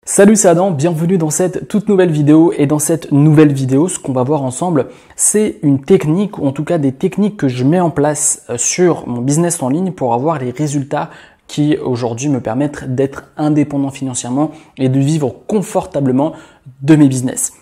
Salut, c'est Adam, bienvenue dans cette toute nouvelle vidéo. Et dans cette nouvelle vidéo, ce qu'on va voir ensemble, c'est une technique, ou en tout cas des techniques que je mets en place sur mon business en ligne pour avoir les résultats qui aujourd'hui me permettent d'être indépendant financièrement et de vivre confortablement de mes business.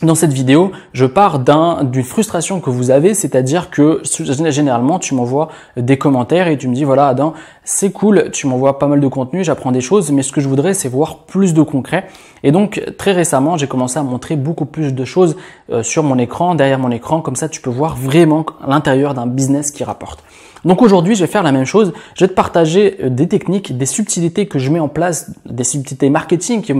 Dans cette vidéo, je pars d'une frustration que vous avez, c'est-à-dire que généralement, tu m'envoies des commentaires et tu me dis, voilà Adam, c'est cool, tu m'envoies pas mal de contenu, j'apprends des choses, mais ce que je voudrais, c'est voir plus de concret. Et donc, très récemment, j'ai commencé à montrer beaucoup plus de choses sur mon écran, derrière mon écran, comme ça, tu peux voir vraiment l'intérieur d'un business qui rapporte. Donc aujourd'hui, je vais faire la même chose. Je vais te partager des techniques, des subtilités que je mets en place, des subtilités marketing qui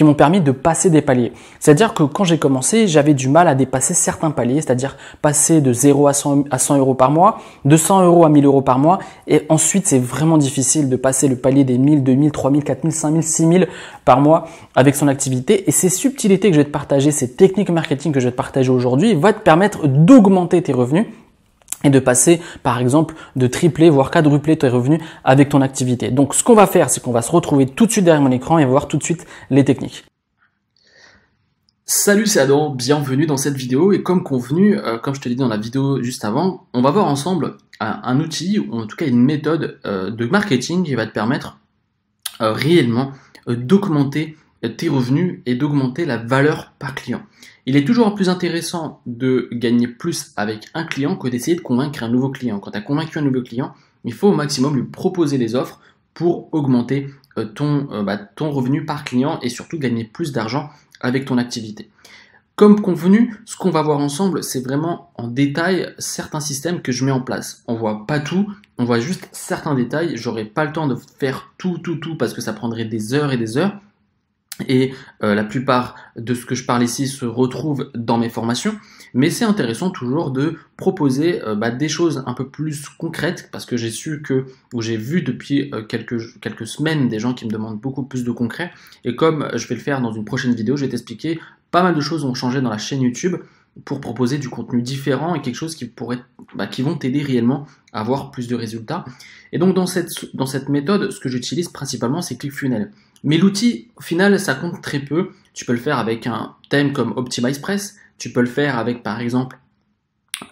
m'ont permis de passer des paliers. C'est-à-dire que quand j'ai commencé, j'avais du mal à dépasser certains paliers, c'est-à-dire passer de 0 à 100 euros par mois, de 100 euros à 1000 euros par mois. Et ensuite, c'est vraiment difficile de passer le palier des 1000, 2000, 3000, 4000, 5000, 6000 par mois avec son activité. Et ces subtilités que je vais te partager, ces techniques marketing que je vais te partager aujourd'hui, vont te permettre d'augmenter tes revenus et de passer, par exemple, de tripler, voire quadrupler tes revenus avec ton activité. Donc, ce qu'on va faire, c'est qu'on va se retrouver tout de suite derrière mon écran et voir tout de suite les techniques. Salut, c'est Adam, bienvenue dans cette vidéo. Et comme convenu, comme je te l'ai dit dans la vidéo juste avant, on va voir ensemble un outil, ou en tout cas une méthode de marketing qui va te permettre réellement d'augmenter tes revenus et d'augmenter la valeur par client. Il est toujours plus intéressant de gagner plus avec un client que d'essayer de convaincre un nouveau client. Quand tu as convaincu un nouveau client, il faut au maximum lui proposer des offres pour augmenter ton revenu par client et surtout gagner plus d'argent avec ton activité. Comme convenu, ce qu'on va voir ensemble, c'est vraiment en détail certains systèmes que je mets en place. On voit pas tout, on voit juste certains détails. J'aurai pas le temps de faire tout parce que ça prendrait des heures et des heures. Et la plupart de ce que je parle ici se retrouve dans mes formations, mais c'est intéressant toujours de proposer des choses un peu plus concrètes parce que j'ai vu depuis quelques semaines des gens qui me demandent beaucoup plus de concret, et comme je vais le faire dans une prochaine vidéo, je vais t'expliquer pas mal de choses ont changé dans la chaîne YouTube pour proposer du contenu différent et quelque chose qui vont t'aider réellement à avoir plus de résultats. Et donc dans cette méthode, ce que j'utilise principalement, c'est ClickFunnels. Mais l'outil, au final, ça compte très peu. Tu peux le faire avec un thème comme OptimizePress. Tu peux le faire avec, par exemple,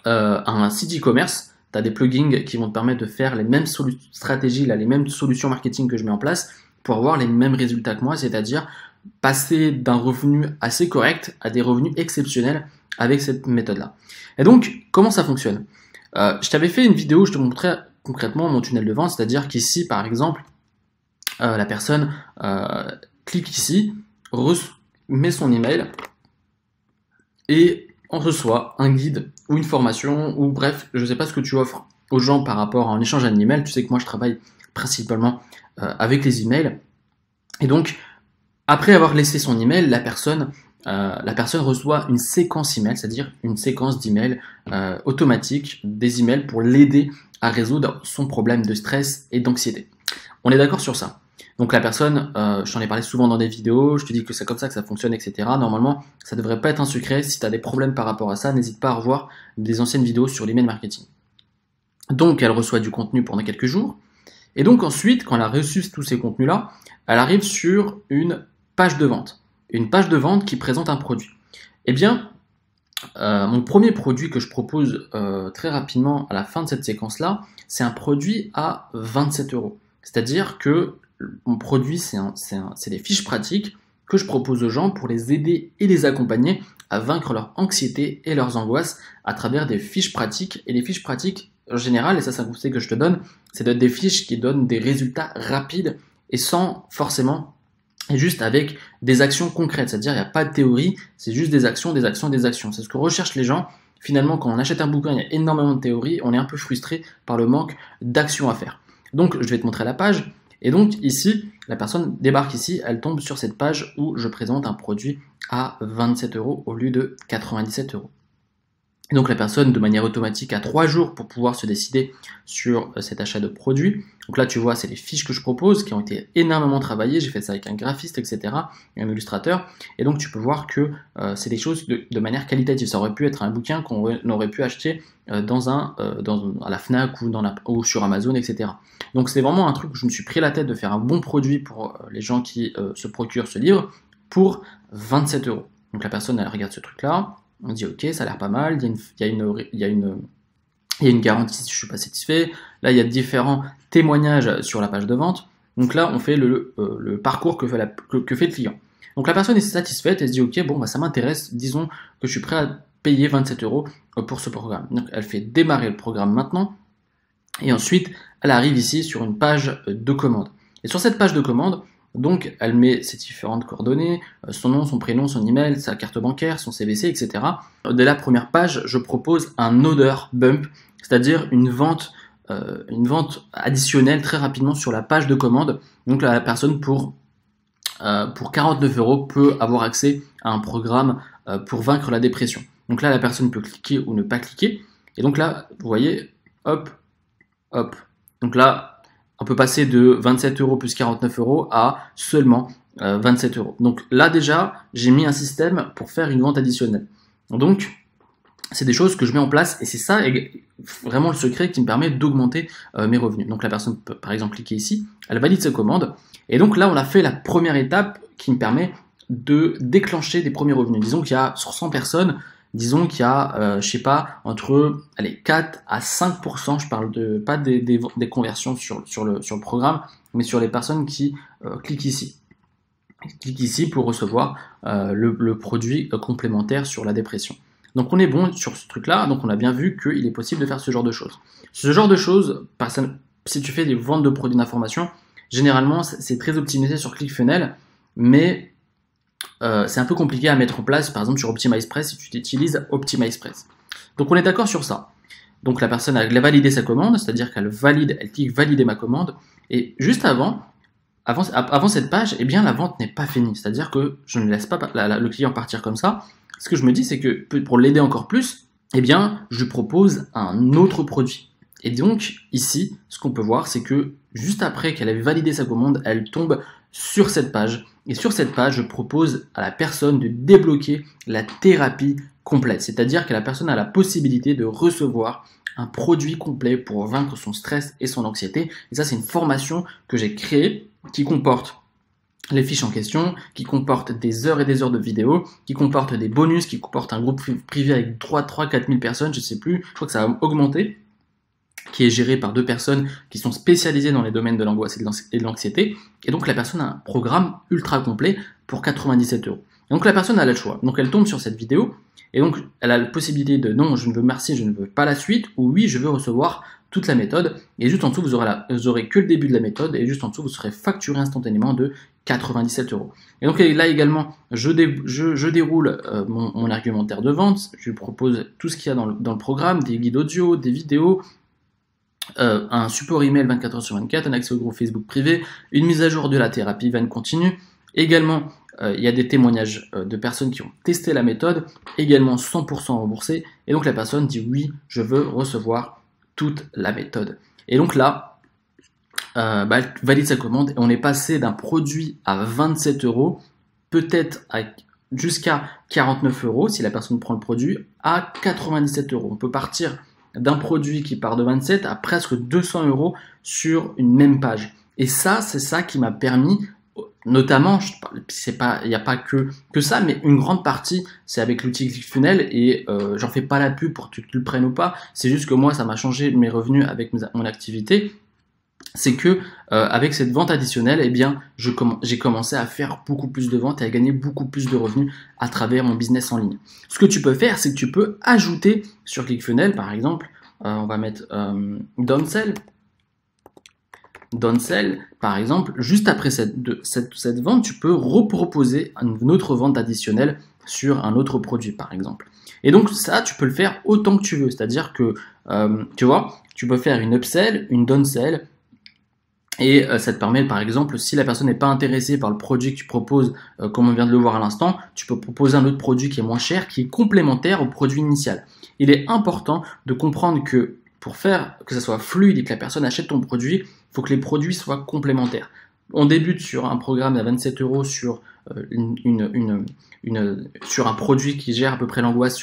un site e-commerce. Tu as des plugins qui vont te permettre de faire les mêmes stratégies, les mêmes solutions marketing que je mets en place pour avoir les mêmes résultats que moi, c'est-à-dire passer d'un revenu assez correct à des revenus exceptionnels avec cette méthode-là. Et donc, comment ça fonctionne ? Je t'avais fait une vidéo où je te montrais concrètement mon tunnel de vente, c'est-à-dire qu'ici, par exemple, la personne clique ici, met son email et on reçoit un guide ou une formation ou bref, je ne sais pas ce que tu offres aux gens par rapport à un échange d'un email. Tu sais que moi je travaille principalement avec les emails. Et donc, après avoir laissé son email, la personne reçoit une séquence email, c'est-à-dire une séquence d'emails automatique, des emails pour l'aider à résoudre son problème de stress et d'anxiété. On est d'accord sur ça. Donc la personne, je t'en ai parlé souvent dans des vidéos, je te dis que c'est comme ça que ça fonctionne, etc. Normalement, ça ne devrait pas être un secret. Si tu as des problèmes par rapport à ça, n'hésite pas à revoir des anciennes vidéos sur l'email marketing. Donc elle reçoit du contenu pendant quelques jours. Et donc ensuite, quand elle a reçu tous ces contenus-là, elle arrive sur une page de vente. Une page de vente qui présente un produit. Eh bien, mon premier produit que je propose très rapidement à la fin de cette séquence-là, c'est un produit à 27 euros. C'est-à-dire que mon produit, c'est des fiches pratiques que je propose aux gens pour les aider et les accompagner à vaincre leur anxiété et leurs angoisses à travers des fiches pratiques. Et les fiches pratiques, en général, et ça c'est un conseil que je te donne, c'est des fiches qui donnent des résultats rapides et sans forcément, et juste avec des actions concrètes. C'est-à-dire, il n'y a pas de théorie, c'est juste des actions, des actions, des actions. C'est ce que recherchent les gens. Finalement, quand on achète un bouquin, il y a énormément de théorie, on est un peu frustré par le manque d'actions à faire. Donc, je vais te montrer la page. Et donc, ici, la personne débarque ici, elle tombe sur cette page où je présente un produit à 27 euros au lieu de 97 euros. Et donc, la personne, de manière automatique, a 3 jours pour pouvoir se décider sur cet achat de produit. Donc là, tu vois, c'est les fiches que je propose qui ont été énormément travaillées. J'ai fait ça avec un graphiste, etc., un illustrateur. Et donc, tu peux voir que c'est des choses de manière qualitative. Ça aurait pu être un bouquin qu'on aurait pu acheter à la Fnac ou sur Amazon, etc. Donc, c'est vraiment un truc où je me suis pris la tête de faire un bon produit pour les gens qui se procurent ce livre pour 27 euros. Donc, la personne, elle regarde ce truc-là. On dit, ok, ça a l'air pas mal. Il y a une garantie si je ne suis pas satisfait. Là, il y a différents témoignages sur la page de vente. Donc là, on fait le parcours que fait le client. Donc la personne est satisfaite et se dit, ok, bon, bah, ça m'intéresse, disons que je suis prêt à payer 27 euros pour ce programme. Donc elle fait démarrer le programme maintenant. Et ensuite, elle arrive ici sur une page de commande. Et sur cette page de commande, donc, elle met ses différentes coordonnées, son nom, son prénom, son email, sa carte bancaire, son CVC, etc. Dès la première page, je propose un order bump, c'est-à-dire une vente additionnelle très rapidement sur la page de commande. Donc, la personne pour 49 euros peut avoir accès à un programme pour vaincre la dépression. Donc là, la personne peut cliquer ou ne pas cliquer. Et donc là, vous voyez, hop, hop. Donc là, on peut passer de 27 euros plus 49 euros à seulement 27 euros. Donc là déjà, j'ai mis un système pour faire une vente additionnelle. Donc, c'est des choses que je mets en place et c'est ça vraiment le secret qui me permet d'augmenter mes revenus. Donc la personne peut par exemple cliquer ici, elle valide sa commande et donc là on a fait la première étape qui me permet de déclencher des premiers revenus. Disons qu'il y a sur 100 personnes, disons qu'il y a, je sais pas, entre 4 à 5%, je parle pas des conversions sur le programme, mais sur les personnes qui cliquent ici. Cliquent ici pour recevoir le produit complémentaire sur la dépression. Donc on est bon sur ce truc-là, donc on a bien vu qu'il est possible de faire ce genre de choses. Ce genre de choses, si tu fais des ventes de produits d'information, généralement c'est très optimisé sur ClickFunnels, mais c'est un peu compliqué à mettre en place, par exemple sur OptimizePress, si tu utilises OptimizePress. Donc on est d'accord sur ça. Donc la personne a validé sa commande, c'est-à-dire elle clique valider ma commande, et juste avant cette page, eh bien la vente n'est pas finie, c'est-à-dire que je ne laisse pas le client partir comme ça. Ce que je me dis, c'est que pour l'aider encore plus, eh bien je lui propose un autre produit. Et donc ici, ce qu'on peut voir, c'est que juste après qu'elle ait validé sa commande, elle tombe sur cette page. Et sur cette page, je propose à la personne de débloquer la thérapie complète. C'est-à-dire que la personne a la possibilité de recevoir un produit complet pour vaincre son stress et son anxiété. Et ça, c'est une formation que j'ai créée qui comporte les fiches en question, qui comporte des heures et des heures de vidéos, qui comporte des bonus, qui comporte un groupe privé avec 3-4 000 personnes, je sais plus, je crois que ça a augmenté, qui est géré par 2 personnes qui sont spécialisées dans les domaines de l'angoisse et de l'anxiété. Et donc la personne a un programme ultra complet pour 97 euros. Et donc la personne a le choix. Donc elle tombe sur cette vidéo et donc elle a la possibilité de non, je ne veux merci, je ne veux pas la suite, ou oui, je veux recevoir toute la méthode. Et juste en dessous, vous aurez que le début de la méthode et juste en dessous, vous serez facturé instantanément de 97 euros. Et donc là également, je déroule mon argumentaire de vente. Je propose tout ce qu'il y a dans le programme, des guides audio, des vidéos, un support email 24 heures sur 24, un accès au groupe Facebook privé, une mise à jour de la thérapie Van continue. Également, il y a des témoignages de personnes qui ont testé la méthode, également 100% remboursé. Et donc la personne dit oui, je veux recevoir toute la méthode. Et donc là, elle valide sa commande et on est passé d'un produit à 27 euros, peut-être jusqu'à 49 euros si la personne prend le produit, à 97 euros. On peut partir d'un produit qui part de 27 à presque 200 euros sur une même page. Et ça, c'est ça qui m'a permis, notamment, il n'y a pas que ça, mais une grande partie, c'est avec l'outil ClickFunnels et j'en fais pas la pub pour que tu le prennes ou pas. C'est juste que moi, ça m'a changé mes revenus avec mon activité. C'est que avec cette vente additionnelle, eh bien, j'ai commencé à faire beaucoup plus de ventes et à gagner beaucoup plus de revenus à travers mon business en ligne. Ce que tu peux faire, c'est que tu peux ajouter sur ClickFunnels, par exemple, on va mettre downsell, par exemple, juste après cette vente, tu peux reproposer une autre vente additionnelle sur un autre produit, par exemple. Et donc ça, tu peux le faire autant que tu veux, c'est-à-dire que, tu vois, tu peux faire une upsell, une downsell. Et ça te permet, par exemple, si la personne n'est pas intéressée par le produit que tu proposes, comme on vient de le voir à l'instant, tu peux proposer un autre produit qui est moins cher, qui est complémentaire au produit initial. Il est important de comprendre que pour faire que ça soit fluide et que la personne achète ton produit, il faut que les produits soient complémentaires. On débute sur un programme à 27 € sur sur un produit qui gère à peu près l'angoisse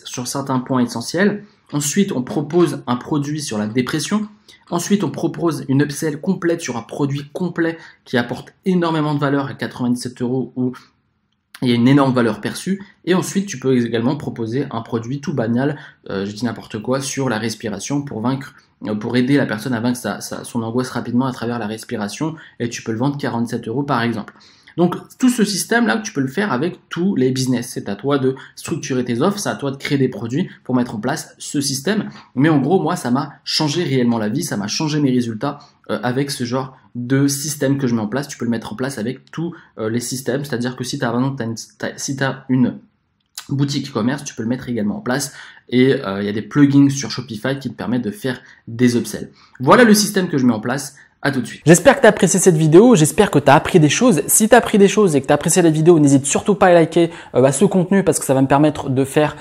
sur certains points essentiels. Ensuite, on propose un produit sur la dépression. Ensuite, on propose une upsell complète sur un produit complet qui apporte énormément de valeur à 97 € où il y a une énorme valeur perçue. Et ensuite, tu peux également proposer un produit tout banal, je dis n'importe quoi, sur la respiration pour aider la personne à vaincre son angoisse rapidement à travers la respiration. Et tu peux le vendre 47 € par exemple. Donc tout ce système-là, tu peux le faire avec tous les business. C'est à toi de structurer tes offres, c'est à toi de créer des produits pour mettre en place ce système. Mais en gros, moi, ça m'a changé réellement la vie, ça m'a changé mes résultats avec ce genre de système que je mets en place. Tu peux le mettre en place avec tous les systèmes. C'est-à-dire que si tu as une boutique e-commerce, tu peux le mettre également en place. Et il y a des plugins sur Shopify qui te permettent de faire des upsells. Voilà le système que je mets en place. À tout de suite. J'espère que tu as apprécié cette vidéo, j'espère que tu as appris des choses. Si tu as appris des choses et que tu as apprécié la vidéo, n'hésite surtout pas à liker ce contenu parce que ça va me permettre de faire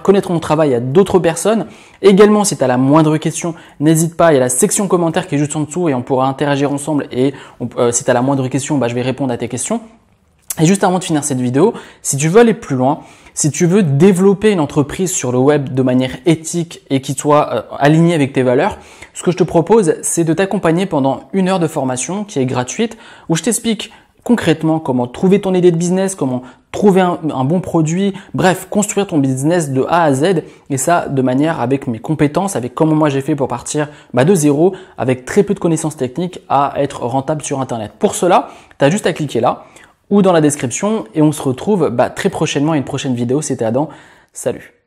connaître mon travail à d'autres personnes. Également, si tu as la moindre question, n'hésite pas, il y a la section commentaires qui est juste en dessous et on pourra interagir ensemble et si tu as la moindre question, je vais répondre à tes questions. Et juste avant de finir cette vidéo, si tu veux aller plus loin, si tu veux développer une entreprise sur le web de manière éthique et qui soit alignée avec tes valeurs, ce que je te propose, c'est de t'accompagner pendant 1 heure de formation qui est gratuite où je t'explique concrètement comment trouver ton idée de business, comment trouver un bon produit, bref, construire ton business de A à Z et ça de manière avec mes compétences, avec comment moi j'ai fait pour partir de zéro avec très peu de connaissances techniques à être rentable sur Internet. Pour cela, tu as juste à cliquer là ou dans la description et on se retrouve très prochainement à une prochaine vidéo. C'était Adam. Salut.